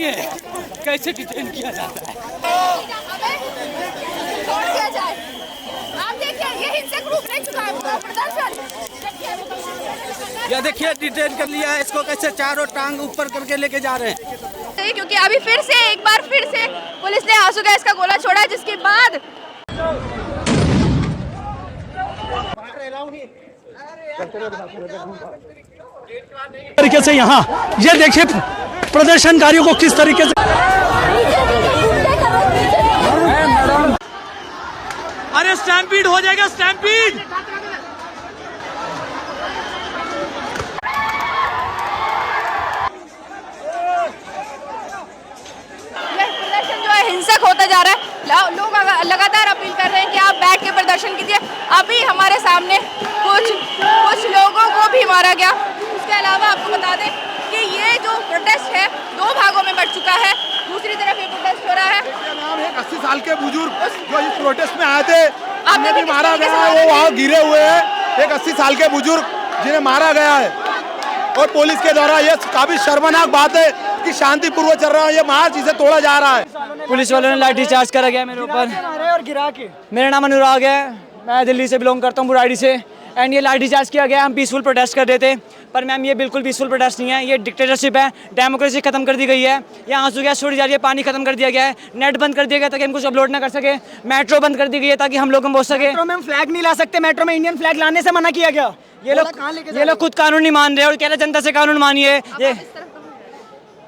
नहीं है, कैसे डिटेन किया जाता है। आप देखिए ये हिंसक रूप ले चुका है प्रदर्शन। ये देखिए डिटेन कर लिया है इसको, कैसे चारों टांग ऊपर करके लेके जा रहे हैं। क्योंकि अभी एक बार फिर से पुलिस ने आंसू गैस का गोला छोड़ा, जिसके बाद तरीके से यहाँ ये देखिए प्रदर्शनकारियों को किस तरीके से, अरे स्टैम्पीड हो जाएगा, स्टैम्पीड। प्रदर्शन जो है हिंसक होता जा रहा है। लोग लगातार अपील कर रहे हैं कि आप बैठ के प्रदर्शन कीजिए। अभी हमारे सामने कुछ लोगों को भी मारा गया। उसके अलावा आपको बता दें कि ये जो प्रोटेस्ट है 2 भागों में बंट चुका है। दूसरी तरफ ये प्रोटेस्ट हो रहा है। एक 80 साल के बुजुर्ग जो इस प्रोटेस्ट में आए थे, उन्हें भी मारा गया है। वो वहाँ गिरे हुए हैं। एक 80 साल के बुजुर्ग जिन्हें मारा गया है, और पुलिस के द्वारा ये काफी शर्मनाक बात है कि शांतिपूर्वक चल रहा है, ये मार्च इसे तोड़ा जा रहा है। पुलिस वालों ने लाठी चार्ज करा गया मेरे ऊपर और गिरा के। मेरा नाम अनुराग है, मैं दिल्ली से बिलोंग करता हूँ, बुराड़ी से। एंड ये लाठी चार्ज किया गया। हम पीसफुल प्रोटेस्ट कर रहे थे, पर मैम ये बिल्कुल पीसफुल प्रोटेस्ट नहीं है, ये डिक्टेटरशिप है। डेमोक्रेसी खत्म कर दी गई है। यहाँ आंसू गैस छोड़ी जा रही है, पानी खत्म कर दिया गया है, नेट बंद कर दिया गया ताकि हम कुछ अपलोड ना कर सके, मेट्रो बंद कर दी गई है ताकि हम लोग पहुँच सके। मेट्रो में हम फ्लैग नहीं ला सकते, मेट्रो में इंडियन फ्लैग लाने से मना किया गया। ये लोग खुद कानून नहीं मान रहे और कह रहे जनता से कानून मानिए। ये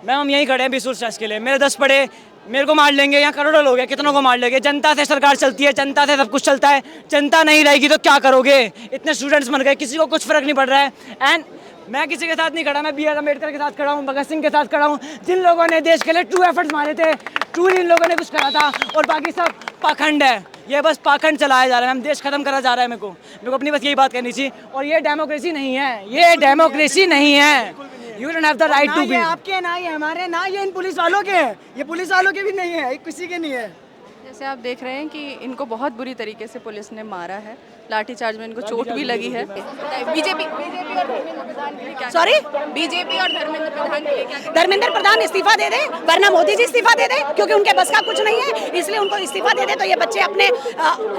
मैम हम यहीं खड़े हैं पीसफुल प्रोटेस्ट के लिए। मेरे 10 पड़े, मेरे को मार लेंगे, यहाँ करोड़ों लोग हैं, कितनों को मार लेंगे। जनता से सरकार चलती है, जनता से सब कुछ चलता है। जनता नहीं रहेगी तो क्या करोगे? इतने स्टूडेंट्स मर गए, किसी को कुछ फर्क नहीं पड़ रहा है। एंड मैं किसी के साथ नहीं खड़ा, मैं BR अम्बेडकर के साथ खड़ा हूँ, भगत सिंह के साथ खड़ा हूँ, जिन लोगों ने देश के लिए ट्रू एफर्ट्स मारे थे, ट्रूली इन लोगों ने कुछ करा था। और बाकी सब पाखंड है, ये बस पाखंड चलाया जा रहा है। हम देश खत्म करा जा रहा है। मेरे को अपनी बस यही बात कहनी थी। और ये डेमोक्रेसी नहीं है, ये डेमोक्रेसी नहीं है। You don't have the right to be। आपके ना ये हमारे, ना ये इन पुलिस वालों के हैं, ये पुलिस वालों के भी नहीं है, किसी के नहीं है। जैसे आप देख रहे हैं कि इनको बहुत बुरी तरीके से पुलिस ने मारा है, लाठीचार्ज में इनको चोट भी लगी है। बीजेपी और धर्मेंद्र प्रधान के लिए क्या, सॉरी बीजेपी और धर्मेंद्र प्रधान के लिए क्या? धर्मेंद्र प्रधान इस्तीफा दे दे, वरना मोदी जी इस्तीफा दे दे, क्योंकि उनके बस का कुछ नहीं है, इसलिए उनको इस्तीफा दे दे। तो ये बच्चे अपने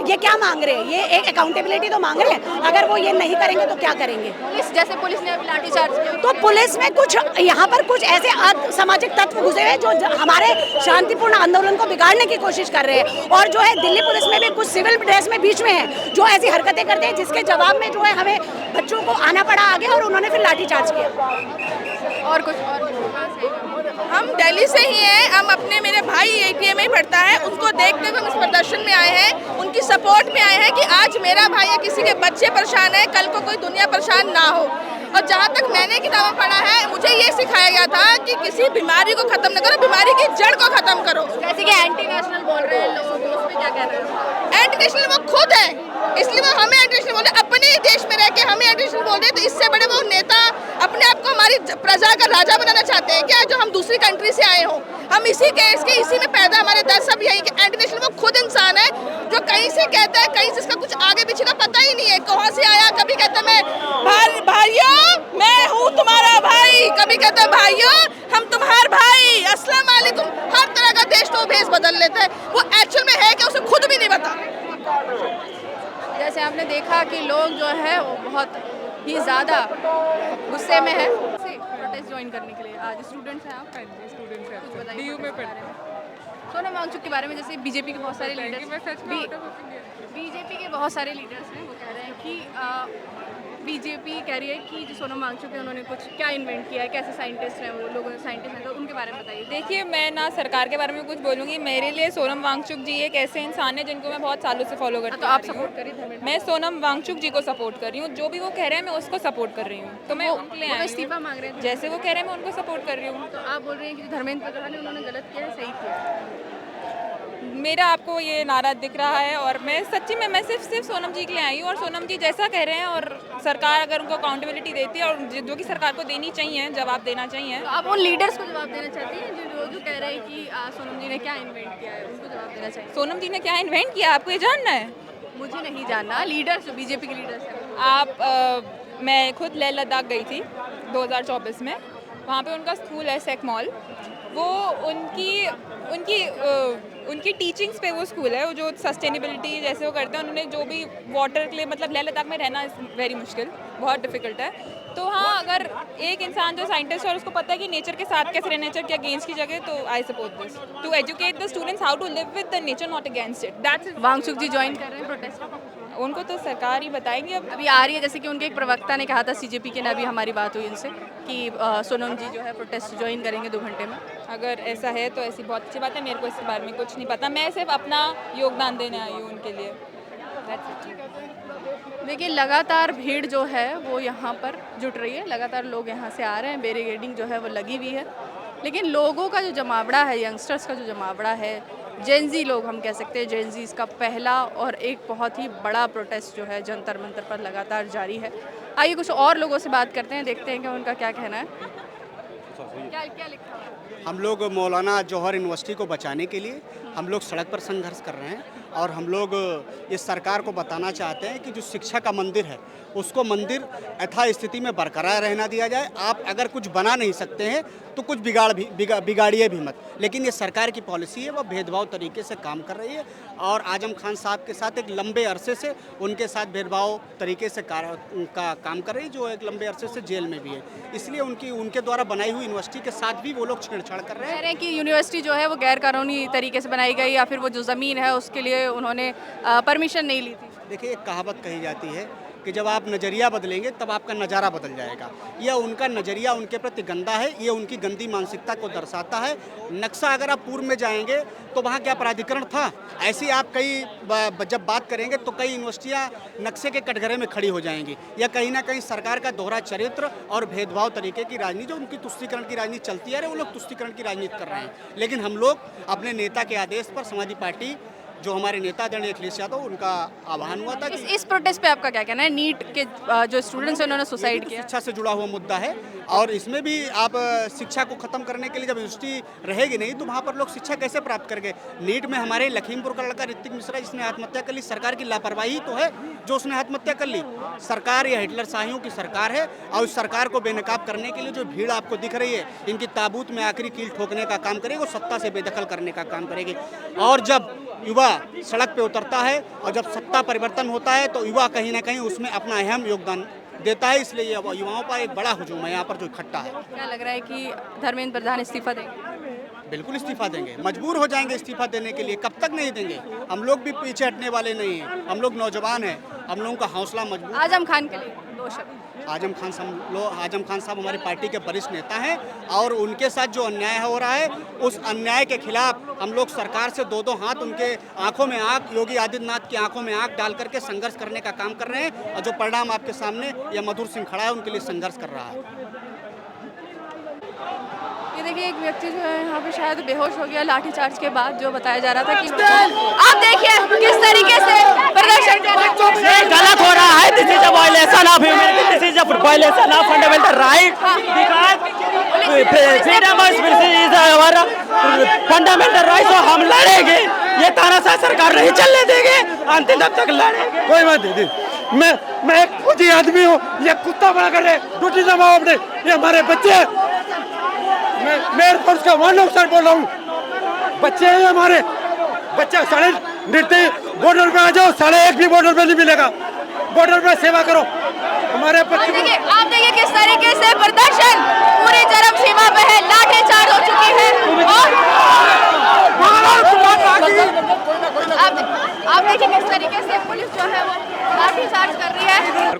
ये क्या मांग रहे हैं? ये एक अकाउंटेबिलिटी तो मांग रहे हैं। अगर वो ये नहीं करेंगे तो क्या करेंगे? जैसे पुलिस ने अभी लाठीचार्ज किया, तो पुलिस में कुछ यहाँ पर कुछ ऐसे असामाजिक तत्व घुसे हुए जो हमारे शांतिपूर्ण आंदोलन को बिगाड़ने की कोशिश कर रहे हैं। और जो है दिल्ली पुलिस में भी कुछ सिविल ड्रेस में बीच में है जो ऐसी हरकतें करते हैं, जिसके जवाब में जो है हमें बच्चों को आना पड़ा आगे और उन्होंने फिर लाठीचार्ज किया। और कुछ हम दिल्ली से ही हैं, हम अपने मेरे भाई ATM में पढ़ता है, उनको देखते हुए हम इस प्रदर्शन में आए हैं, उनकी सपोर्ट में आए हैं कि आज मेरा भाई या किसी के बच्चे परेशान है, कल को कोई दुनिया परेशान ना हो। और जहाँ तक मैंने किताबें पढ़ा है, मुझे ये सिखाया गया था कि किसी बीमारी को खत्म न करो, बीमारी की जड़ को खत्म करो। जैसे कि एंटी नेशनल बोल रहे हैं लोगों को, उस पे क्या कह रहे हैं? एंटी नेशनल वो खुद है, इसलिए वो हमें एंटी नेशनल बोलते, अपने ही देश में रह के हमें एंटी नेशनल बोल रहे हैं। तो इससे बड़े वो नेता अपने आप को हमारी प्रजा का राजा बनाना चाहते हैं क्या, जो हम दूसरी कंट्री से आए हों? हम इसी केस के इसी में पैदा, हमारे दर्द सब यही कि एंटी नेशनल वो खुद इंसान है जो कहीं से कहता है, कहीं से इसका कुछ आगे पीछे का पता ही नहीं है, कहाँ से आया। कभी कहता मैं भाइयों मैं हूँ तुम्हारा भाई, कभी कहता है भाइयों हम तुम्हारे भाई, अस्सलाम वालेकुम। हर तरह का देश तो भेष बदल लेता है, वो एक्चुअल में है कि उसे खुद भी नहीं पता। जैसे आपने देखा कि लोग जो है वो बहुत ही ज़्यादा गुस्से में है प्रोटेस्ट ज्वाइन करने के लिए। आज स्टूडेंट्स हैं आप? स्टूडेंट्स हैं, कुछ बताइए DU में पढ़ते हैं। सोनम वांगचुक के बारे में, जैसे बीजेपी के बहुत सारे लीडर्स हैं, वो कह रहे हैं कि बीजेपी कह रही है कि जो सोनम वांगचुक है उन्होंने कुछ क्या इन्वेंट किया है, कैसे साइंटिस्ट हैं वो लोग, साइंटिस्ट हैं, तो उनके बारे में बताइए। देखिए मैं ना सरकार के बारे में कुछ बोलूँगी, मेरे लिए सोनम वांगचुक जी एक ऐसे इंसान है जिनको मैं बहुत सालों से फॉलो करती हूँ। तो आप सपोर्ट करिए धर्मेंद्र? मैं सोनम वांगचुक जी को सपोर्ट कर रही हूँ, जो भी वो कह रहे हैं मैं उसको सपोर्ट कर रही हूँ। तो मैं उनके लिए इस्तीफा मांग रहे हैं, जैसे वो कह रहे हैं मैं उनको सपोर्ट कर रही हूँ। तो आप बोल रहे हैं कि धर्मेंद्र प्रधान ने उन्होंने गलत किया है, सही किया? मेरा आपको ये नारा दिख रहा है, और मैं सच्ची में मैं सिर्फ सोनम जी के लिए आई हूँ। और सोनम जी जैसा कह रहे हैं, और सरकार अगर उनको अकाउंटेबिलिटी देती है, और जो कि सरकार को देनी चाहिए, जवाब देना चाहिए। तो आप उन लीडर्स को जवाब देना चाहती हैं जो कह रहे हैं कि सोनम जी ने क्या इन्वेंट किया है, उनको जवाब देना चाहिए? सोनम जी ने क्या इन्वेंट किया, आपको ये जानना है? मुझे नहीं जानना। लीडर्स जो बीजेपी के लीडर्स हैं आप मैं खुद लेह लद्दाख गई थी 2024 में, वहाँ पे उनका स्कूल है सेक मॉल, वो उनकी टीचिंग्स पे वो स्कूल है, वो जो सस्टेनेबिलिटी जैसे वो करते हैं, उन्होंने जो भी वाटर के लिए, मतलब लेह लद्दाख में रहना इज़ वेरी मुश्किल, बहुत डिफिकल्ट है। तो हाँ, अगर एक इंसान जो साइंटिस्ट है और उसको पता है कि नेचर के साथ कैसे रहना, नेचर के अगेंस्ट की जगह, तो I support this to educate the students how to live with the nature, not against it. That's Wangchuk ji join कर रहे हैं प्रोटेस्ट? उनको तो सरकार ही बताएंगे। अब अभी आ रही है, जैसे कि उनके एक प्रवक्ता ने कहा था सीजेपी के, ना अभी हमारी बात हुई उनसे कि सोनम जी जो है प्रोटेस्ट ज्वाइन करेंगे 2 घंटे में। अगर ऐसा है तो ऐसी बहुत अच्छी बात है, मेरे को इसके बारे में कुछ नहीं पता, मैं सिर्फ अपना योगदान देने आई हूँ उनके लिए। That's it। देखिए लगातार भीड़ जो है वो यहाँ पर जुट रही है, लगातार लोग यहाँ से आ रहे हैं, बैरिकेडिंग जो है वो लगी हुई है, लेकिन लोगों का जो जमावड़ा है, यंगस्टर्स का जो जमावड़ा है, जेनजी लोग हम कह सकते हैं, जेनजी इसका पहला और एक बहुत ही बड़ा प्रोटेस्ट जो है जंतर मंतर पर लगातार जारी है। आइए कुछ और लोगों से बात करते हैं, देखते हैं कि उनका क्या कहना है। क्या लिखा हुआ है? हम लोग मौलाना जौहर यूनिवर्सिटी को बचाने के लिए हम लोग सड़क पर संघर्ष कर रहे हैं और हम लोग इस सरकार को बताना चाहते हैं कि जो शिक्षा का मंदिर है उसको मंदिर यथास्थिति में बरकरार रहना दिया जाए। आप अगर कुछ बना नहीं सकते हैं तो कुछ बिगाड़िए भी मत, लेकिन ये सरकार की पॉलिसी है, वह भेदभाव तरीके से काम कर रही है और आजम खान साहब के साथ एक लंबे अरसे से उनके साथ भेदभाव तरीके से काम कर रही है, जो एक लंबे अरसे से जेल में भी है। इसलिए उनके द्वारा बनाई हुई यूनिवर्सिटी के साथ भी वो लोग छेड़छाड़ कर रहे हैं। कह रहे हैं कि यूनिवर्सिटी जो है वो गैर कानूनी तरीके से बनाई गई, या फिर वो जो ज़मीन है उसके लिए उन्होंने परमिशन नहीं ली थी। देखिए, एक कहावत कही जाती है कि जब आप नज़रिया बदलेंगे तब आपका नज़ारा बदल जाएगा। यह उनका नज़रिया उनके प्रति गंदा है, ये उनकी गंदी मानसिकता को दर्शाता है। नक्शा अगर आप पूर्व में जाएंगे तो वहाँ क्या प्राधिकरण था? ऐसी आप जब बात करेंगे तो कई यूनिवर्सिटियाँ नक्शे के कटघरे में खड़ी हो जाएंगी, या कहीं ना कहीं सरकार का दोहरा चरित्र और भेदभाव तरीके की राजनीति, जो उनकी तुष्टीकरण की राजनीति चलती है, वो लोग तुष्टीकरण की राजनीति कर रहे हैं। लेकिन हम लोग अपने नेता के आदेश पर, समाजवादी पार्टी जो हमारे नेता आदरणीय अखिलेश यादव, उनका आह्वान हुआ था कि इस प्रोटेस्ट पे आपका क्या कहना है? नीट के जो स्टूडेंट्स हैं उन्होंने सुसाइड किया, शिक्षा से जुड़ा हुआ मुद्दा है और इसमें भी आप शिक्षा को खत्म करने के लिए जब यूनिवर्सिटी रहेगी नहीं तो वहाँ पर लोग शिक्षा कैसे प्राप्त करेंगे? नीट में हमारे लखीमपुर का लड़का ऋतिक मिश्रा जिसने आत्महत्या कर ली, सरकार की लापरवाही तो है जो उसने आत्महत्या कर ली। सरकार यह हिटलर शाहियों की सरकार है और उस सरकार को बेनकाब करने के लिए जो भीड़ आपको दिख रही है, इनकी ताबूत में आखिरी कील ठोकने का काम करेगी, वो सत्ता से बेदखल करने का काम करेगी। और जब युवा सड़क पे उतरता है और जब सत्ता परिवर्तन होता है तो युवा कहीं ना कहीं उसमें अपना अहम योगदान देता है, इसलिए युवाओं पर एक बड़ा हुजूम है यहाँ पर जो इकट्ठा है। क्या लग रहा है कि धर्मेंद्र प्रधान इस्तीफा देंगे? बिल्कुल इस्तीफा देंगे, मजबूर हो जाएंगे इस्तीफा देने के लिए। कब तक नहीं देंगे? हम लोग भी पीछे हटने वाले नहीं हैं, हम लोग नौजवान हैं, हम लोगों का हौसला मजबूत। आजम खान के लिए 2 शब्द। आजम खान साहब हमारी पार्टी के वरिष्ठ नेता हैं और उनके साथ जो अन्याय हो रहा है उस अन्याय के खिलाफ हम लोग सरकार से 2-2 हाथ, उनके आंखों में आंख, योगी आदित्यनाथ की आंखों में आंख डाल करके संघर्ष करने का काम कर रहे हैं और जो परिणाम आपके सामने या मधुर सिंह खड़ा है उनके लिए संघर्ष कर रहा है। ये देखिए एक व्यक्ति जो है यहाँ पे शायद बेहोश हो गया लाठीचार्ज के बाद, जो बताया जा रहा था कि आप देखिए किस तरीके से प्रदर्शन कर रहे हैं। गलत हो रहा है, this is a violation of humanity, this is a violation of fundamental right, because freedom of speech is our fundamental right. तो हम लड़ेंगे, ये तानाशाह सरकार नहीं चलने देंगे, अंतिम तक लड़ेंगे। कोई बात नहीं, मैं खुद ही आदमी हूँ, ये कुत्ता बना कर रहे, ड्यूटी जमाओ अपने, ये हमारे बच्चे, मैं एयरफोर्स का 1 ऑफिसर बोल रहा हूँ, बच्चे हैं हमारे, बच्चे साढ़े नृत्य बॉर्डर पे आ जाओ, 1.5 भी बॉर्डर पे नहीं मिलेगा, बॉर्डर पे सेवा करो हमारे बच्चे। आप देखिए किस तरीके से प्रदर्शन पूरी चरम सीमा पे है, लाठीचार्ज हो चुकी है और आप देखिए किस तरीके से पुलिस जो है वो लाठीचार्ज कर रही है।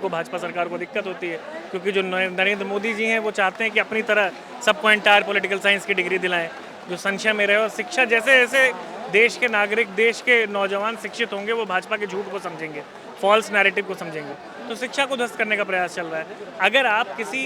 भाजपा सरकार को दिक्कत होती है क्योंकि जो नरेंद्र मोदी जी हैं वो चाहते हैं कि अपनी तरह सबको एंटायर पॉलिटिकल साइंस की डिग्री दिलाएं जो संशय में रहे, और शिक्षा जैसे जैसे देश के नागरिक, देश के नौजवान शिक्षित होंगे वो भाजपा के झूठ को समझेंगे, फॉल्स नैरेटिव को समझेंगे, तो शिक्षा को ध्वस्त करने का प्रयास चल रहा है। अगर आप किसी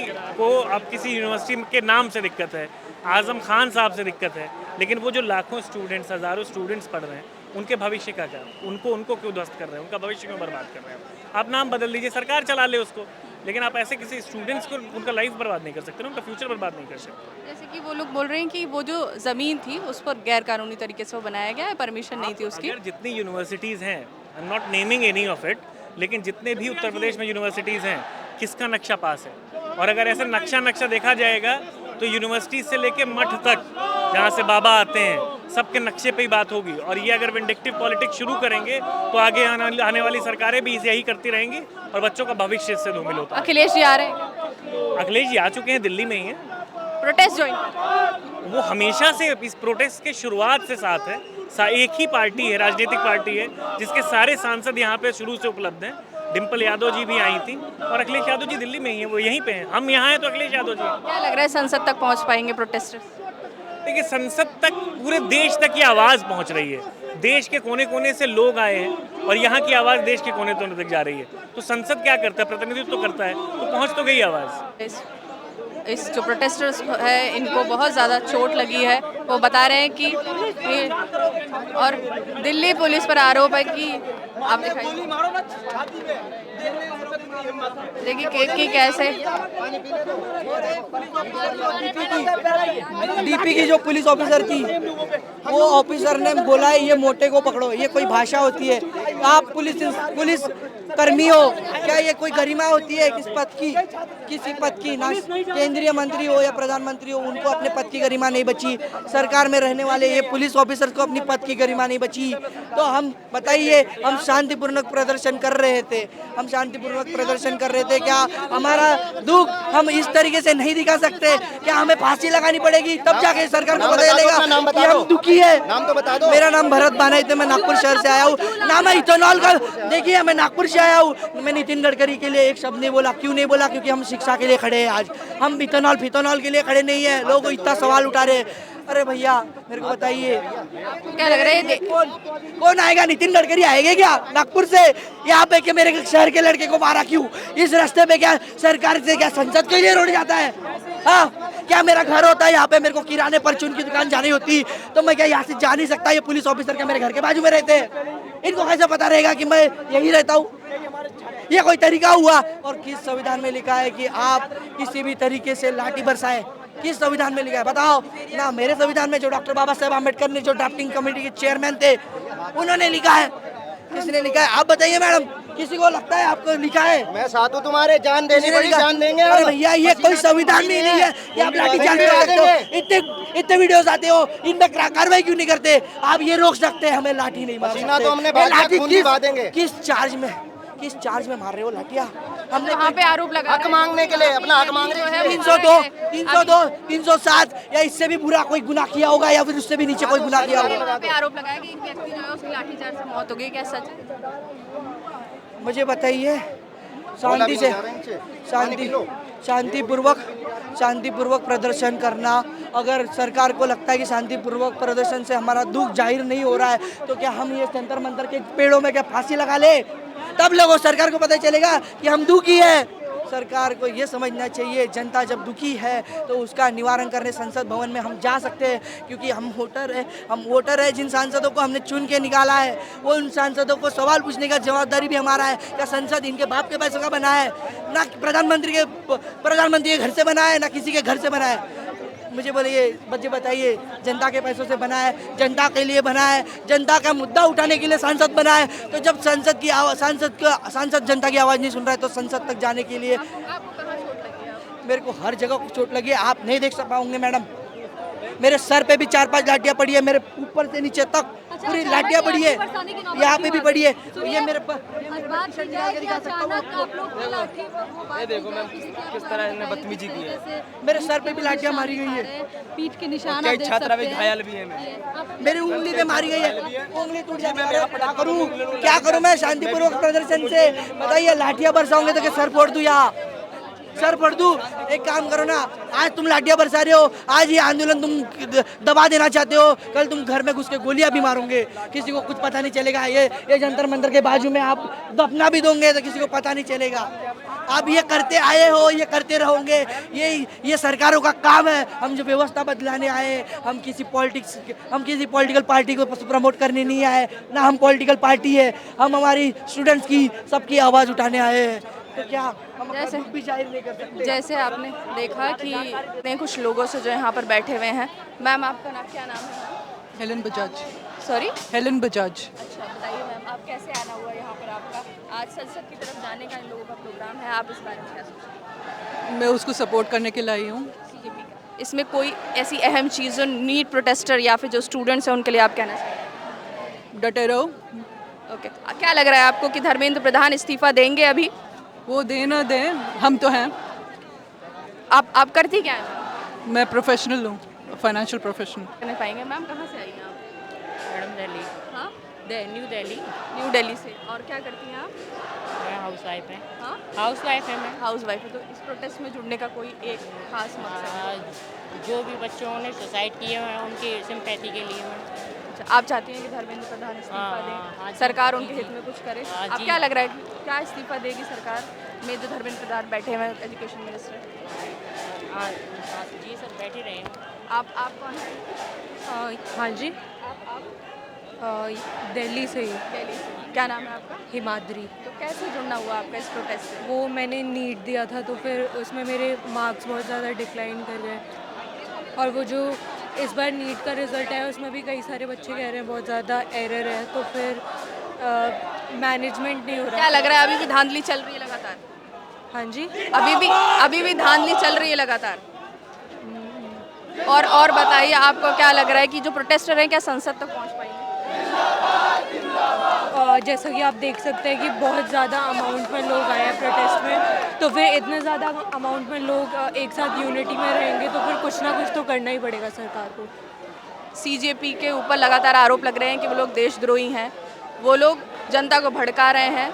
यूनिवर्सिटी के नाम से दिक्कत है, आजम खान साहब से दिक्कत है, लेकिन वो जो लाखों स्टूडेंट्स, हज़ारों स्टूडेंट्स पढ़ रहे हैं उनके भविष्य का क्या? उनको क्यों ध्वस्त कर रहे हैं? उनका भविष्य क्यों बर्बाद कर रहे हैं? आप नाम बदल लीजिए, सरकार चला ले उसको, लेकिन आप ऐसे किसी स्टूडेंट्स को उनका लाइफ बर्बाद नहीं कर सकते, उनका फ्यूचर बर्बाद नहीं कर सकते। जैसे कि वो लोग बोल रहे हैं कि वो जो ज़मीन थी उस पर गैर कानूनी तरीके से वो बनाया गया है, परमिशन नहीं थी उसकी। अगर जितनी यूनिवर्सिटीज़ हैं, I am not naming any of it, लेकिन जितने भी उत्तर प्रदेश में यूनिवर्सिटीज़ हैं, किसका नक्शा पास है? और अगर ऐसे नक्शा देखा जाएगा तो यूनिवर्सिटी से लेके मठ तक जहाँ से बाबा आते हैं, सबके नक्शे पे ही बात होगी। और ये अगर विंडिक्टिव पॉलिटिक्स शुरू करेंगे तो आगे आने वाली सरकारें भी यही करती रहेंगी और बच्चों का भविष्य इससे धूमिल होता है। अखिलेश जी आ रहे हैं, अखिलेश जी आ चुके हैं, दिल्ली में ही हैं। Protest join. वो हमेशा से इस प्रोटेस्ट के शुरुआत से साथ है। एक ही पार्टी है, राजनीतिक पार्टी है, जिसके सारे सांसद यहाँ पे शुरू से उपलब्ध हैं। डिम्पल यादव जी भी आई थी और अखिलेश यादव जी दिल्ली में ही हैं, वो यहीं पे हैं। हम यहाँ हैं तो अखिलेश यादव जी हैं। क्या लग रहा है संसद तक पहुंच पाएंगे प्रोटेस्टर्स? देखिए, संसद तक पूरे देश तक ये आवाज़ पहुँच रही है। देश के कोने कोने से लोग आए हैं और यहाँ की आवाज़ देश के कोने कोने तक जा रही है। तो संसद क्या करता है? प्रतिनिधित्व तो करता है, तो पहुँच तो गई आवाज़। इस जो प्रोटेस्टर्स है इनको बहुत ज़्यादा चोट लगी है। वो बता रहे हैं कि और दिल्ली पुलिस पर आरोप है कि आप देखिए कि कैसे डीपी की जो पुलिस ऑफिसर थी, वो ऑफिसर ने बोला है ये मोटे को पकड़ो। ये कोई भाषा होती है? आप पुलिस कर्मी हो क्या? ये कोई गरिमा होती है किस पद की? किसी पद की ना, केंद्रीय मंत्री हो या प्रधानमंत्री हो, उनको अपने पद की गरिमा नहीं बची। सरकार में रहने वाले ये पुलिस ऑफिसर को अपनी पद की गरिमा नहीं बची। तो हम बताइए, हम शांतिपूर्वक प्रदर्शन कर रहे थे, हम शांतिपूर्वक प्रदर्शन कर रहे थे। क्या हमारा दुख हम इस तरीके से नहीं दिखा सकते? क्या हमें फांसी लगानी पड़ेगी तब जाके सरकार को पता चलेगा कि हम दुखी है? नाम तो बता दो। मेरा नाम भरत बानाई थे, मैं नागपुर शहर से आया हूँ। नाम है इथेनॉल का। देखिए, मैं नागपुर से आया हूँ। मैं नितिन गडकरी के लिए एक शब्द नहीं बोला। क्यों नहीं बोला? क्योंकि हम शिक्षा के लिए खड़े हैं। आज हम इथेनॉल के लिए खड़े नहीं है। लोग इतना सवाल उठा रहे। अरे भैया, मेरे को बताइए, क्या लग रहा है? कौन आएगा? नितिन गडकरी आएंगे क्या नागपुर से? यहाँ पे कि मेरे शहर के लड़के को मारा क्यों? इस रास्ते पे क्या सरकार से क्या संसद के लिए रोड जाता है? हाँ, क्या मेरा घर होता है यहाँ पे, मेरे को किराने परचून की दुकान जानी होती तो मैं क्या यहाँ से जा नहीं सकता? ये पुलिस ऑफिसर क्या मेरे घर के बाजू में रहते हैं? इनको कैसे पता रहेगा कि मैं यही रहता हूँ? ये कोई तरीका हुआ? और किस संविधान में लिखा है कि आप किसी भी तरीके से लाठी बरसाएं? किस संविधान में लिखा है बताओ ना? मेरे संविधान में जो डॉक्टर बाबा साहेब आम्बेडकर ने, जो ड्राफ्टिंग कमेटी के चेयरमैन थे, उन्होंने लिखा है। किसने लिखा है? आप बताइए मैडम, किसी को लगता है आपको लिखा है? मैं साथ हूँ तुम्हारे, जान देनी पड़ी जान देंगे। अरे भैया, ये कोई संविधान में नहीं है कि आप लाठी चार्ज कर सकते हो। इतने वीडियोस आते हो, इन पे कार्रवाई क्यों नहीं करते? आप ये रोक सकते हैं, हमें लाठी नहीं मार सकते। तो हमने लाठी किस चार्ज में मार रहे हो लाठियाँ? हमने वहाँ पे आरोप लगा हक मांगने के लिए, अपना हक मांग रहे हैं। 302, 307 या इससे भी बुरा कोई गुनाह किया होगा या फिर उससे भी नीचे कोई गुनाह किया होगा। वहाँ पे आरोप लगाया कि एक व्यक्ति जो है उसकी लाठीचार्ज से मौत हो गई। क्या सच है? मुझे बताइए, शांति से शांतिपूर्वक प्रदर्शन करना। अगर सरकार को लगता है कि शांतिपूर्वक प्रदर्शन से हमारा दुख जाहिर नहीं हो रहा है तो क्या हम ये जंतर मंतर के पेड़ों में क्या फांसी लगा ले? तब लोगों सरकार को पता चलेगा कि हम दुखी है। सरकार को ये समझना चाहिए, जनता जब दुखी है तो उसका निवारण करने संसद भवन में हम जा सकते हैं, क्योंकि हम वोटर है। जिन सांसदों को हमने चुन के निकाला है, वो उन सांसदों को सवाल पूछने का जवाबदारी भी हमारा है। क्या संसद इनके बाप के पैसों का बना है? ना प्रधानमंत्री के घर से बना है, ना किसी के घर से बना है। मुझे बताइए, जनता के पैसों से बना है, जनता के लिए बना है, जनता का मुद्दा उठाने के लिए सांसद बना है। तो जब सांसद जनता की आवाज़ नहीं सुन रहा है तो संसद तक जाने के लिए मेरे को हर जगह चोट लगी है। आप नहीं देख पाओगे मैडम, मेरे सर पे भी 4-5 लाठियाँ पड़ी है, मेरे ऊपर से नीचे तक पूरी लाठियाँ पड़ी है, यहाँ पे भी पड़ी है। ये मेरे ये देखो मैम किस तरह इन्होंने बदतमीजी की है। मेरे सर पे भी लाठियाँ मारी गई है, पीठ के निशान, कई छात्रा भी घायल भी है। मेरी उंगली पे मारी गई है, उंगली टूट जाती है। क्या करूँ मैं शांतिपूर्वक प्रदर्शन से? बताइए, लाठियाँ बरसाओगे तो क्या सर फोड़ दूँ? यहाँ सर फोड़ दूँ? एक काम करो ना, आज तुम लाठियाँ बरसा रहे हो, आज ये आंदोलन तुम दबा देना चाहते हो, कल तुम घर में घुस के गोलियां भी मारोगे, किसी को कुछ पता नहीं चलेगा। ये जंतर मंतर के बाजू में आप दफना भी दोगे तो किसी को पता नहीं चलेगा। आप ये करते आए हो, ये करते रहोगे, ये सरकारों का काम है। हम जो व्यवस्था बदलाने आए, हम किसी पॉलिटिकल पार्टी को प्रमोट करने नहीं आए, ना हम पॉलिटिकल पार्टी है। हम हमारी स्टूडेंट्स की, सबकी आवाज़ उठाने आए हैं। तो क्या हम भी जाहिर नहीं कर सकते? जैसे आपने देखा कि कुछ लोगों से जो यहाँ पर बैठे हुए हैं। मैम, आपका नाम, क्या नाम है? Helen Bajaj. Sorry, Helen Bajaj. अच्छा, बताइए मैम, आप कैसे आना हुआ यहाँ पर आपका? आज संसद की तरफ जाने का इन लोगों का प्रोग्राम है, आप इस बारे में क्या सोचते हैं? मैं उसको सपोर्ट करने के लिए आई हूँ। इसमें कोई ऐसी अहम चीज़ जो नीट प्रोटेस्टर या फिर जो स्टूडेंट्स हैं उनके लिए आप कहना चाहिए? डटे रहो। ओके, क्या लग रहा है आपको कि धर्मेंद्र प्रधान इस्तीफा देंगे अभी? वो देना दें, हम तो हैं। आप करती क्या है? मैं प्रोफेशनल हूँ, फाइनेंशियल प्रोफेशनल। करने पाएंगे। मैम कहाँ से आई हैं आप? मैडम दिल्ली। हाँ, न्यू दिल्ली। न्यू दिल्ली से। और क्या करती हैं आप? मैं हाउस वाइफ है। हाँ, हाउस वाइफ है मैं। हाउस वाइफ है। तो इस प्रोटेस्ट में जुड़ने का कोई एक खास मकसद? जो भी बच्चों ने सुसाइड किए हैं उनकी सिंपैथी के लिए मैं। अच्छा, आप चाहती हैं कि धर्मेंद्र प्रधान इस्तीफा दें, सरकार उनके हित में कुछ करे? आप क्या लग रहा है कि क्या इस्तीफा देगी सरकार में जो धर्मेंद्र प्रधान बैठे हुए हैं एजुकेशन मिनिस्टर? जी सर, बैठे रहे हैं। आप कौन हैं? हाँ जी, दिल्ली से ही। दिल्ली से। क्या नाम है आपका? हिमाद्री। तो कैसे जुड़ना हुआ आपका इस प्रोटेस्ट से? वो मैंने नीट दिया था तो फिर उसमें मेरे मार्क्स बहुत ज़्यादा डिक्लाइन कर गए, और वो जो इस बार नीट का रिज़ल्ट है उसमें भी कई सारे बच्चे कह रहे हैं बहुत ज़्यादा एरर है, तो फिर मैनेजमेंट नहीं हो रहा। क्या लग रहा है अभी भी धांधली चल रही है लगातार? हाँ जी, अभी भी धांधली चल रही है लगातार। और बताइए, आपको क्या लग रहा है कि जो प्रोटेस्टर हैं क्या संसद तक पहुंच पाएंगे? जैसा कि आप देख सकते हैं कि बहुत ज़्यादा अमाउंट में लोग आए हैं प्रोटेस्ट में, तो फिर इतने ज़्यादा अमाउंट में लोग एक साथ यूनिटी में रहेंगे तो फिर कुछ ना कुछ तो करना ही पड़ेगा सरकार को। सीजेपी के ऊपर लगातार आरोप लग रहे हैं कि वो लोग देशद्रोही हैं, वो लोग जनता को भड़का रहे हैं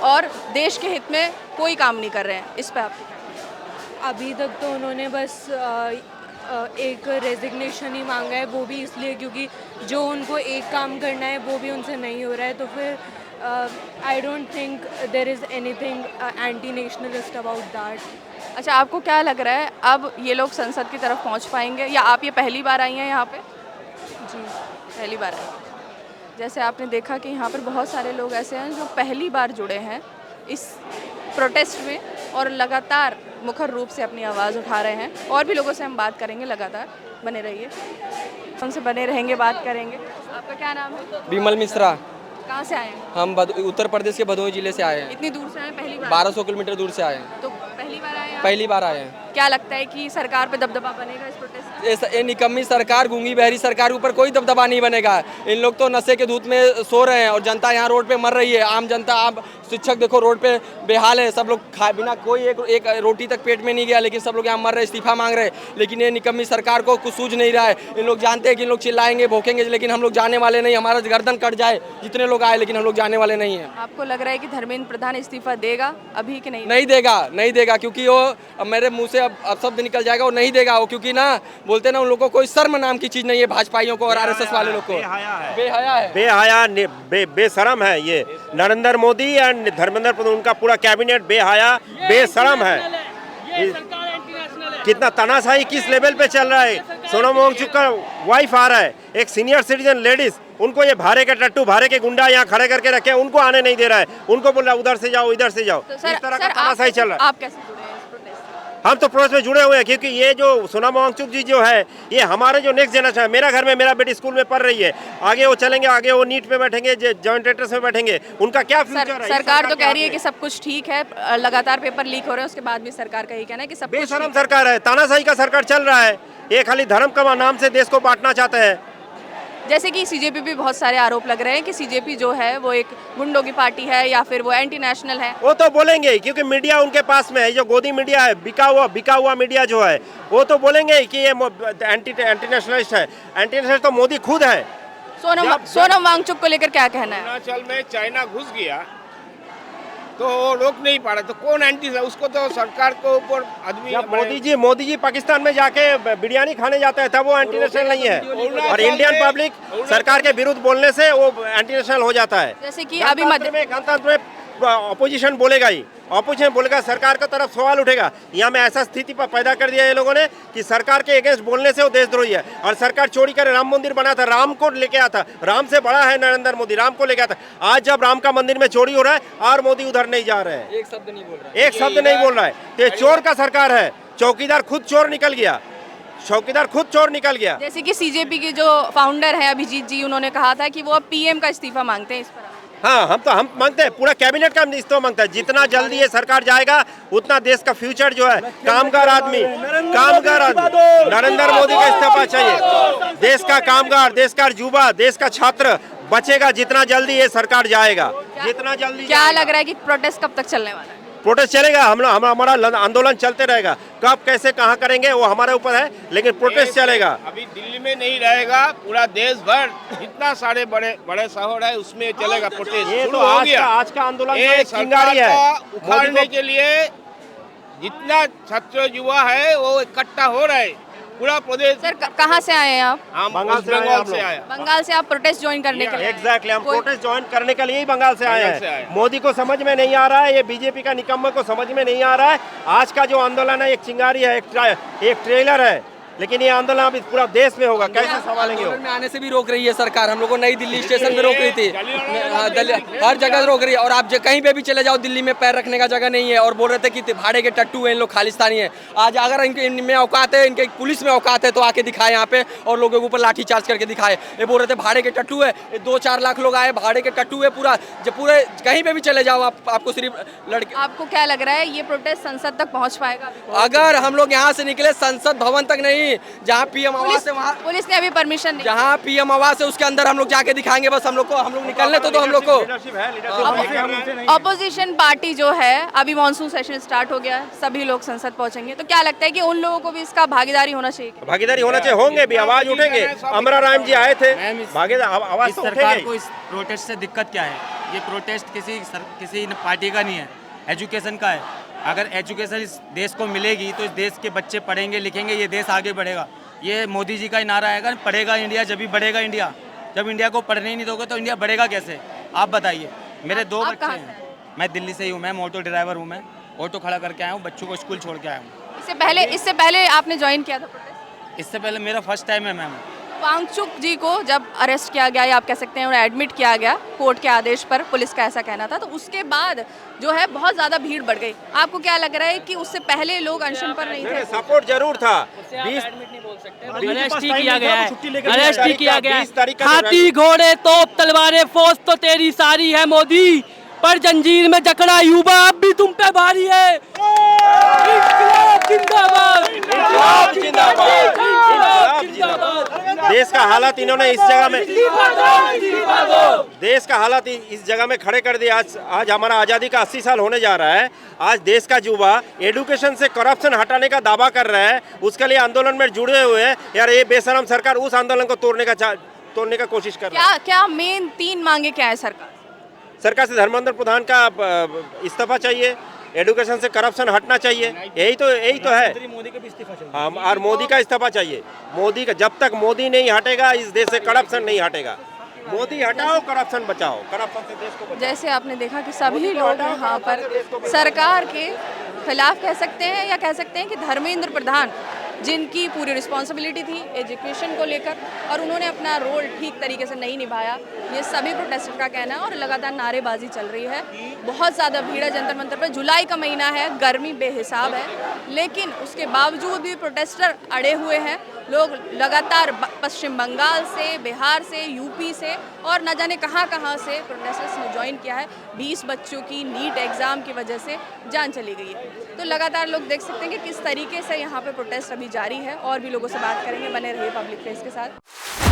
और देश के हित में कोई काम नहीं कर रहे हैं। इस पर आप? अभी तक तो उन्होंने बस एक रेजिग्नेशन ही मांगा है, वो भी इसलिए क्योंकि जो उनको एक काम करना है वो भी उनसे नहीं हो रहा है, तो फिर I don't think there is anything anti nationalist about that. अच्छा, आपको क्या लग रहा है अब ये लोग संसद की तरफ पहुंच पाएंगे, या आप ये पहली बार आई हैं यहाँ पे? जी, पहली बार आई। जैसे आपने देखा कि यहाँ पर बहुत सारे लोग ऐसे हैं जो पहली बार जुड़े हैं इस प्रोटेस्ट में और लगातार मुखर रूप से अपनी आवाज़ उठा रहे हैं। और भी लोगों से हम बात करेंगे, लगातार बने रहिए, उनसे बने रहेंगे, बात करेंगे। आपका क्या नाम है? विमल मिश्रा। कहाँ से आए हैं? हम उत्तर प्रदेश के भदोही जिले से आए हैं। इतनी दूर से आए? पहली बार? 1200 किलोमीटर दूर से आए हैं। तो पहली बार आए हैं? पहली बार आए हैं। क्या लगता है कि सरकार पे दबदबा बनेगा इस प्रोटेस्ट से? ये निकम्मी सरकार, गूंगी बहरी सरकार के ऊपर कोई दबदबा नहीं बनेगा। इन लोग तो नशे के धूत में सो रहे हैं और जनता यहाँ रोड पे मर रही है। आम जनता, आप शिक्षक देखो रोड पे बेहाल है, सब लोग खा बिना कोई एक रोटी तक पेट में नहीं गया, लेकिन सब लोग यहाँ मर रहे, इस्तीफा मांग रहे। लेकिन ये निकम्मी सरकार को कुछ सूझ नहीं रहा है। इन लोग जानते हैं कि इन लोग चिल्लाएंगे, भोंकेंगे, लेकिन हम लोग जाने वाले नहीं। हमारा गर्दन कट जाए जितने लोग आए, लेकिन हम लोग जाने वाले नहीं हैं। आपको लग रहा है कि धर्मेंद्र प्रधान इस्तीफा देगा अभी कि नहीं? नहीं देगा, क्योंकि वो अब मेरे मुंह से अब शब्द निकल जाएगा, वो नहीं देगा वो, क्योंकि ना बोलते ना उन लोगों को कोई शर्म नाम की चीज नहीं है, भाजपाइयों को और आरएसएस वाले लोग को। बेहया बेशरम है ये नरेंद्र मोदी और धर्मेंद्र प्रधान, उनका पूरा कैबिनेट बेहया बेशरम है। कितना तानाशाही किस लेवल पे चल रहा है। सोनम वांगचुक का वाइफ आ रहा है, एक सीनियर सिटीजन लेडीज, उनको ये भारे के टट्टू, भारे के गुंडा यहाँ खड़े करके रखे, उनको आने नहीं दे रहा है। उनको बोल रहा है उधर से जाओ, इधर से जाओ। इस तरह का तानाशाही चल रहा है। आप कैसे जुड़े हैं इस प्रोटेस्ट से? हम तो प्रोटेस्ट में जुड़े हुए हैं, क्योंकि ये जो सोनम वांगचुक जी जो है, ये हमारे जो नेक्स्ट जनरेशन है। मेरा घर में मेरा बेटी स्कूल में पढ़ रही है, आगे वो चलेंगे, आगे वो नीट पे बैठेंगे, जॉइंट एंट्रेंस में बैठेंगे, उनका क्या फ्यूचर है? सरकार तो कह रही है कि सब कुछ ठीक है, लगातार पेपर लीक हो रहे हैं, उसके बाद भी सरकार का यही कहना है कि सब बेशरम सरकार है, तानाशाही का सरकार चल रहा है। ये खाली धर्म का नाम से देश को बांटना चाहते हैं। जैसे कि सीजेपी पे बहुत सारे आरोप लग रहे हैं कि सीजेपी जो है वो एक गुंडों की पार्टी है या फिर वो एंटी नेशनल है। वो तो बोलेंगे, क्योंकि मीडिया उनके पास में है, जो गोदी मीडिया है, बिका हुआ मीडिया जो है, वो तो बोलेंगे कि ये एंटी नेशनलिस्ट है। एंटी नेशनलिस्ट तो मोदी खुद है। सोनम वांगचुक को लेकर क्या कहना है? अरुणाचल में चाइना घुस गया तो वो रोक नहीं पा रहा, तो कौन एंटी है? उसको तो सरकार को ऊपर आदमी। मोदी जी पाकिस्तान में जाके बिरयानी खाने जाते हैं, तब वो एंटी नेशनल नहीं है। और इंडियन पब्लिक सरकार के विरुद्ध बोलने से वो एंटी नेशनल हो जाता है। जैसे कि अभी गणतंत्र में अपोजिशन बोलेगा ही, ऑपोजिशन बोलेगा, सरकार का तरफ सवाल उठेगा। यहाँ में ऐसा स्थिति पर पैदा कर दिया ये लोगों ने कि सरकार के अगेंस्ट बोलने से वो देशद्रोही है। और सरकार चोरी करे राम मंदिर बना था, राम को लेके आता, राम से बड़ा है नरेंद्र मोदी, राम को लेके आता। आज जब राम का मंदिर में चोरी हो रहा है और मोदी उधर नहीं जा रहे हैं, एक शब्द नहीं बोल रहा है, एक शब्द नहीं बोल रहा है। तो ये चोर का सरकार है। चौकीदार खुद चोर निकल गया, चौकीदार खुद चोर निकल गया। जैसे कि सीजेपी के जो फाउंडर है अभिजीत जी, उन्होंने कहा था कि वो अब पीएम का इस्तीफा मांगते हैं। इस पर हाँ, हम मांगते हैं, पूरा कैबिनेट का इस्तीफा मांगता है। जितना जल्दी ये सरकार जाएगा उतना देश का फ्यूचर जो है, कामगार आदमी नरेंद्र मोदी का इस्तीफा चाहिए। देश का कामगार, देश का युवा, देश का छात्र बचेगा जितना जल्दी ये सरकार जाएगा, जितना जल्दी। क्या लग रहा है कि प्रोटेस्ट कब तक चलने वाला है? प्रोटेस्ट चलेगा, हमारा आंदोलन चलते रहेगा। कब कैसे कहाँ करेंगे वो हमारे ऊपर है, लेकिन प्रोटेस्ट चलेगा। अभी दिल्ली में नहीं रहेगा, पूरा देश भर जितना सारे बड़े बड़े शहर है उसमें चलेगा प्रोटेस्ट। ये तो आज का आंदोलन ये चिंगारी है। उखाड़ने के लिए जितना छात्र युवा है वो इकट्ठा हो रहे, पूरा प्रदेश। सर कहाँ से आए हैं आप? हम बंगाल से आए। बंगाल से आप प्रोटेस्ट ज्वाइन करने के लिए? एग्जैक्टली, हम प्रोटेस्ट ज्वाइन करने के लिए ही बंगाल से आए हैं। मोदी को समझ में नहीं आ रहा है, ये बीजेपी का निकम्मा को समझ में नहीं आ रहा है। आज का जो आंदोलन है एक चिंगारी है, एक ट्रेलर है, लेकिन ये आंदोलन अभी पूरा देश में होगा। कैसे संभालेंगे? में आने से भी रोक रही है सरकार। हम लोग को नई दिल्ली स्टेशन पे रोक रही थी, हर जगह रोक रही है। और आप कहीं पे भी चले जाओ दिल्ली में पैर रखने का जगह नहीं है। और बोल रहे थे कि भाड़े के टट्टू हैं इन लोग, खालिस्तानी है। आज अगर इनमें औकात है, इनके पुलिस में औकात है तो आके दिखाए यहाँ पे और लोगों के ऊपर लाठी चार्ज करके दिखाए। ये बोल रहे थे भाड़े के टट्टू है, 2-4 लाख लोग आए, भाड़े के टट्टू है पूरा। जब पूरे कहीं पे भी चले जाओ आपको सिर्फ लड़के। आपको क्या लग रहा है ये प्रोटेस्ट संसद तक पहुँच पाएगा? अगर हम लोग यहाँ से निकले संसद भवन तक नहीं, जहाँ पीएम आवास है वहाँ पुलिस ने अभी परमिशन नहीं, जहाँ पीएम आवास है उसके अंदर हम लोग जाके दिखाएंगे। बस हम लोग निकलने तो हम लोग को। ऑपोजिशन पार्टी जो है, अभी मॉनसून सेशन स्टार्ट हो गया है, सभी लोग संसद पहुंचेंगे, तो क्या लगता है कि उन लोगों को भी इसका भागीदारी होना चाहिए? भागीदारी होना चाहिए, होंगे भी, आवाज उठेंगे। अमरा राम जी आए थे, आवाज तो सरकार को इस प्रोटेस्ट से दिक्कत क्या है? ये प्रोटेस्ट किसी पार्टी का नहीं है, एजुकेशन का है। अगर एजुकेशन इस देश को मिलेगी तो इस देश के बच्चे पढ़ेंगे लिखेंगे, ये देश आगे बढ़ेगा। ये मोदी जी का ही नारा आएगा, पढ़ेगा इंडिया जब भी बढ़ेगा इंडिया। जब इंडिया को पढ़ने ही नहीं दोगे तो इंडिया बढ़ेगा कैसे? आप बताइए। मेरे 2 बच्चे हैं, मैं दिल्ली से ही हूँ, मैं ऑटो ड्राइवर हूँ, मैं ऑटो खड़ा करके आया हूँ, बच्चों को स्कूल छोड़ के आया हूँ। इससे पहले आपने ज्वाइन किया था प्रोटेस्ट? इससे पहले मेरा फर्स्ट टाइम है मैम। वांगचुक जी को जब अरेस्ट किया गया, या आप कह सकते हैं उन्हें एडमिट किया गया कोर्ट के आदेश पर, पुलिस का ऐसा कहना था, तो उसके बाद जो है बहुत ज़्यादा भीड़ बढ़ गई। आपको क्या लग रहा है कि उससे पहले लोग अनशन पर नहीं थे? सपोर्ट जरूर था। अरेस्ट किया गया है, अरेस्ट किया गया है। हाथी घोड़े तोप तलवारें फौज तो तेरी सारी है मोदी, पर जंजीर में जकड़ा युवा अब भी तुम पे भारी है। इंकलाब जिंदाबाद, इंकलाब जिंदाबाद, इंकलाब जिंदाबाद। देश का हालात इन्होंने इस जगह में, देश का हालात इस जगह में खड़े कर दिया। आज हमारा आज़ादी का 80 साल होने जा रहा है। आज देश का युवा एडुकेशन से करप्शन हटाने का दावा कर रहा है, उसके लिए आंदोलन में जुड़े हुए हैं। यार ये बेशरम सरकार उस आंदोलन को तोड़ने का कोशिश कर रही है। क्या मेन 3 मांगे क्या है सरकार से? धर्मेंद्र प्रधान का इस्तीफा चाहिए, एडुकेशन से करप्शन हटना चाहिए, यही तो है। मोदी का भी इस्तीफा चाहिए। हाँ, और मोदी का इस्तीफा चाहिए। मोदी का, जब तक मोदी नहीं हटेगा इस देश से करप्शन नहीं हटेगा। मोदी हटाओ, करप्शन बचाओ, करप्शन से देश को बचाओ। जैसे आपने देखा कि सभी लोग यहाँ पर सरकार के खिलाफ कह सकते हैं, या कह सकते हैं कि धर्मेंद्र प्रधान जिनकी पूरी रिस्पॉन्सिबिलिटी थी एजुकेशन को लेकर और उन्होंने अपना रोल ठीक तरीके से नहीं निभाया, ये सभी प्रोटेस्टर का कहना है। और लगातार नारेबाजी चल रही है, बहुत ज़्यादा भीड़ है जंतर मंतर पर। जुलाई का महीना है, गर्मी बेहिसाब है, लेकिन उसके बावजूद भी प्रोटेस्टर अड़े हुए हैं। लोग लगातार पश्चिम बंगाल से, बिहार से, यूपी से और न जाने कहाँ से प्रोटेस्टर्स ने ज्वाइन किया है। 20 बच्चों की नीट एग्ज़ाम की वजह से जान चली गई है। तो लगातार लोग देख सकते हैं कि किस तरीके से यहाँ पे प्रोटेस्ट अभी जारी है, और भी लोगों से बात करेंगे। बने रहिए पब्लिक फेस के साथ।